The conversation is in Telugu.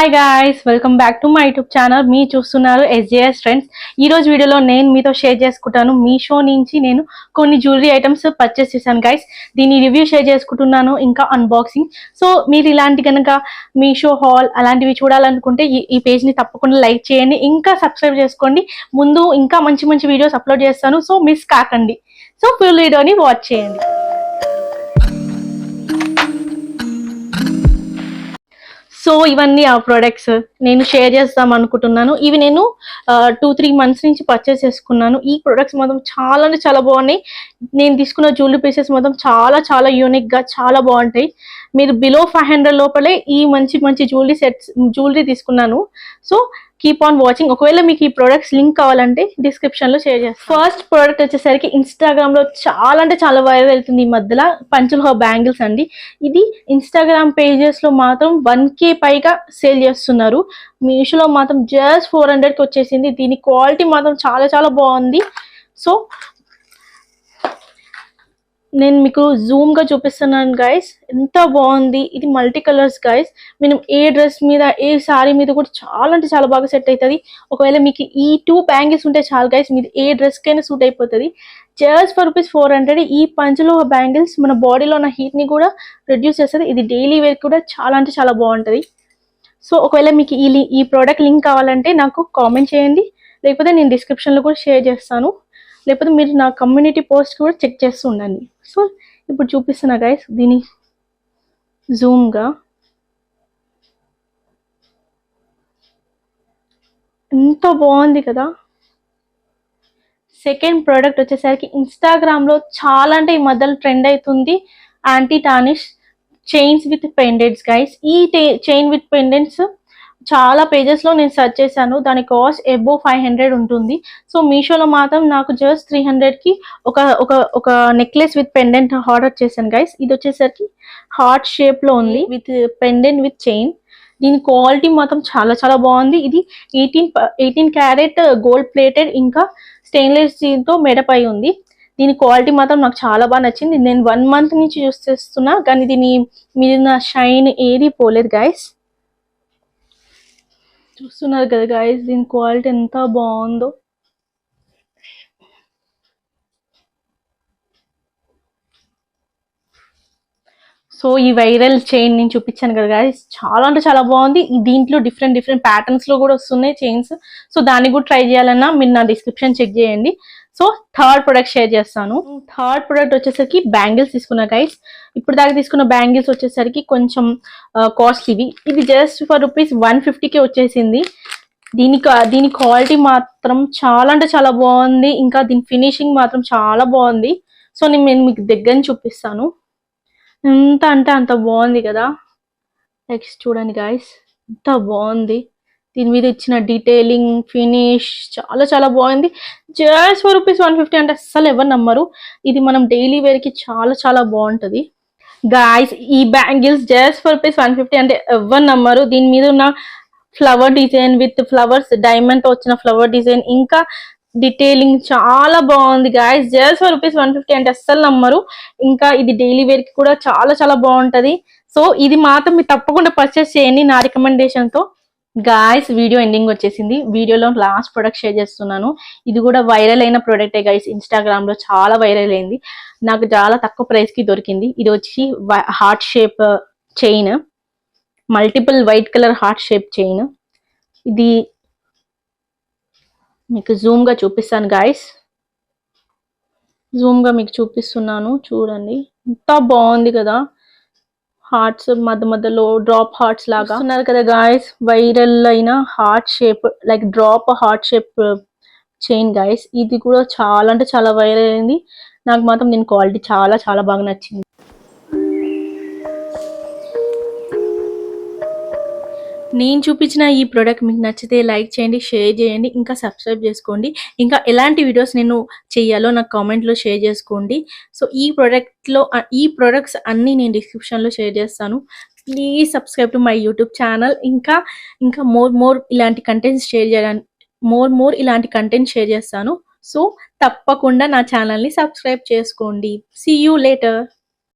Hi guys, welcome back to my YouTube channel. మీరు చూస్తున్నారు SJS ట్రెండ్స్. ఈ రోజు వీడియోలో నేను మీతో షేర్ చేసుకుంటాను. మీషో నుంచి నేను కొన్ని జ్యువెలరీ ఐటమ్స్ పర్చేస్ చేశాను గైస్. దీని రివ్యూ షేర్ చేసుకుంటున్నాను, ఇంకా అన్బాక్సింగ్. సో మీరు ఇలాంటి కనుక మీషో హాల్ అలాంటివి చూడాలనుకుంటే ఈ పేజ్ని తప్పకుండా లైక్ చేయండి, ఇంకా సబ్స్క్రైబ్ చేసుకోండి. ముందు ఇంకా మంచి మంచి వీడియోస్ అప్లోడ్ చేస్తాను, సో మిస్ కాకండి. సో ఫుల్ వీడియోని వాచ్ చేయండి. సో ఇవన్నీ ఆ ప్రొడక్ట్స్ నేను షేర్ చేద్దాం అనుకుంటున్నాను. ఇవి నేను 2-3 months నుంచి పర్చేస్ చేసుకున్నాను. ఈ ప్రొడక్ట్స్ మాత్రం చాలా అంటే చాలా బాగున్నాయి. నేను తీసుకున్న జ్యువెలరీ పీసెస్ మాత్రం చాలా చాలా యూనిక్ గా చాలా బాగుంటాయి. మీరు బిలో 500 లోపలే ఈ మంచి మంచి జ్యువెలరీ తీసుకున్నాను. So keep on watching. ఒకవేళ మీకు ఈ ప్రొడక్ట్స్ లింక్ కావాలంటే డిస్క్రిప్షన్ లో షేర్ చేస్తాను. ఫస్ట్ ప్రోడక్ట్ వచ్చేసరికి ఇన్స్టాగ్రామ్ లో చాలా అంటే చాలా వైరల్ అవుతుంది ఈ మధ్యలో, పంచుల్ హో బ్యాంగిల్స్ అండి. ఇది ఇన్స్టాగ్రామ్ పేజెస్ లో మాత్రం 1K పైగా సేల్ చేస్తున్నారు. మీషోలో మాత్రం జస్ట్ 400కి వచ్చేసింది. దీని క్వాలిటీ మాత్రం చాలా చాలా బాగుంది. సో నేను మీకు జూమ్ గా చూపిస్తున్నాను గైస్, ఎంత బాగుంది. ఇది మల్టీ కలర్స్ గైస్. మనం ఏ డ్రెస్ మీద ఏ సారీ మీద కూడా చాలా అంటే చాలా బాగా సెట్ అవుతుంది. ఒకవేళ మీకు ఈ 2 బ్యాంగిల్స్ ఉంటే చాలు గైస్, మీరు ఏ డ్రెస్ కైనా సూట్ అయిపోతుంది. Just for ₹400. ఈ పంచులో బ్యాంగిల్స్ మన బాడీలో ఉన్న హీట్ ని కూడా రిడ్యూస్ చేస్తుంది. ఇది డైలీ వేర్ కూడా చాలా అంటే చాలా బాగుంటుంది. సో ఒకవేళ మీకు ఈ ప్రోడక్ట్ లింక్ కావాలంటే నాకు కామెంట్ చేయండి, లేకపోతే నేను డిస్క్రిప్షన్ లో కూడా షేర్ చేస్తాను, లేకపోతే మీరు నా కమ్యూనిటీ పోస్ట్ కూడా చెక్ చేస్తూ ఉండండి. సో ఇప్పుడు చూపిస్తున్నా గైస్, దీని జూమ్గా ఎంత బాగుంది కదా. సెకండ్ ప్రోడక్ట్ వచ్చేసరికి ఇన్స్టాగ్రామ్ లో చాలా అంటే ఈ మధ్యలో ట్రెండ్ అవుతుంది anti tarnish chains with pendants guys. ఈ చైన్ విత్ పెండెంట్స్ చాలా పేజెస్ లో నేను సెర్చ్ చేశాను. దాని కాస్ట్ అబోవ్ 500 ఉంటుంది. సో మీషోలో మాత్రం నాకు జస్ట్ 300కి ఒక నెక్లెస్ విత్ పెండెంట్ ఆర్డర్ చేశాను గైస్. ఇది వచ్చేసరికి హార్ట్ షేప్ లో ఉంది విత్ పెండెంట్ విత్ చైన్. దీని క్వాలిటీ మాత్రం చాలా చాలా బాగుంది. ఇది 18 క్యారెట్ గోల్డ్ ప్లేటెడ్, ఇంకా స్టెయిన్లెస్ స్టీల్ తో మెడపై ఉంది. దీని క్వాలిటీ మాత్రం నాకు చాలా బాగా నచ్చింది. నేను 1 month నుంచి యూస్ చేస్తున్నా, కానీ దీని మీద షైన్ ఏది పోలేదు గైస్. చూస్తున్నారు కదా గైస్, దీని క్వాలిటీ ఎంత బాగుందో. సో ఈ వైరల్ చైన్ నేను చూపించాను కదా గైస్, చాలా అంటే చాలా బాగుంది. దీంట్లో డిఫరెంట్ ప్యాటర్న్స్ లో కూడా వస్తున్నాయి చైన్స్. సో దాన్ని కూడా ట్రై చేయాలన్నా మీరు నా డిస్క్రిప్షన్ చెక్ చేయండి. సో థర్డ్ ప్రొడక్ట్ షేర్ చేస్తాను. థర్డ్ ప్రొడక్ట్ వచ్చేసరికి బ్యాంగిల్స్ తీసుకున్నా గైస్. ఇప్పుడు దాకా తీసుకున్న బ్యాంగిల్స్ వచ్చేసరికి కొంచెం కాస్ట్లీవి. ఇది జస్ట్ ఫర్ ₹150కే వచ్చేసింది. దీని క్వాలిటీ మాత్రం చాలా అంటే చాలా బాగుంది, ఇంకా దీని ఫినిషింగ్ మాత్రం చాలా బాగుంది. సో నేను మీకు దగ్గర చూపిస్తాను. ఎంత అంటే అంత బాగుంది కదా. నెక్స్ట్ చూడండి గైస్, ఎంత బాగుంది. దీని మీద ఇచ్చిన డీటెయిలింగ్ ఫినిష్ చాలా చాలా బాగుంది. జస్ట్ ఫర్ ₹150 అంటే అస్సలు ఎవరు నమ్మరు. ఇది మనం డైలీ వేర్ కి చాలా చాలా బాగుంటది గాయస్. ఈ బ్యాంగిల్స్ జస్ట్ ఫర్ ₹150 అంటే ఎవరు నమ్మరు. దీని మీద ఉన్న flower design with flowers, diamond తో వచ్చిన ఫ్లవర్ డిజైన్, ఇంకా డీటెయిలింగ్ చాలా బాగుంది గాయస్. జస్ట్ ఫర్ ₹150 అంటే అస్సలు నమ్మరు. ఇంకా ఇది డైలీ వేర్ కి కూడా చాలా చాలా బాగుంటది. సో ఇది మాత్రం మీరు తప్పకుండా పర్చేస్ చేయండి నా రికమెండేషన్ తో. గాయస్ వీడియో ఎండింగ్ వచ్చేసింది. వీడియోలో లాస్ట్ ప్రొడక్ట్ షేర్ చేస్తున్నాను. ఇది కూడా వైరల్ అయిన ప్రొడక్టే గైస్. ఇన్స్టాగ్రామ్ లో చాలా వైరల్ అయింది, నాకు చాలా తక్కువ ప్రైస్ కి దొరికింది. ఇది వచ్చి heart shape chain, multiple white colour heart shape chain. ఇది మీకు జూమ్ గా చూపిస్తాను గాయస్. జూమ్ గా మీకు చూపిస్తున్నాను, చూడండి ఎంత బాగుంది కదా. హార్ట్స్ మధ్యలో డ్రాప్ హార్ట్స్ లాగా ఉన్నారు కదా గాయస్. వైరల్ అయిన heart shape like drop heart shape chain guys. ఇది కూడా చాలా అంటే చాలా వైరల్ అయింది. నాకు మాత్రం దీని క్వాలిటీ చాలా చాలా బాగా నచ్చింది. నేను చూపించిన ఈ ప్రోడక్ట్ మీకు నచ్చితే లైక్ చేయండి, షేర్ చేయండి, ఇంకా సబ్స్క్రైబ్ చేసుకోండి. ఇంకా ఎలాంటి వీడియోస్ నేను చేయాలో నాకు కామెంట్లో షేర్ చేసుకోండి. సో ఈ ప్రొడక్ట్స్ అన్నీ నేను డిస్క్రిప్షన్లో షేర్ చేస్తాను. Please subscribe to my YouTube channel. ఇంకా మోర్ ఇలాంటి కంటెంట్స్ షేర్ చేయడానికి ఇలాంటి కంటెంట్ షేర్ చేస్తాను. సో తప్పకుండా నా ఛానల్ని సబ్స్క్రైబ్ చేసుకోండి. See you later.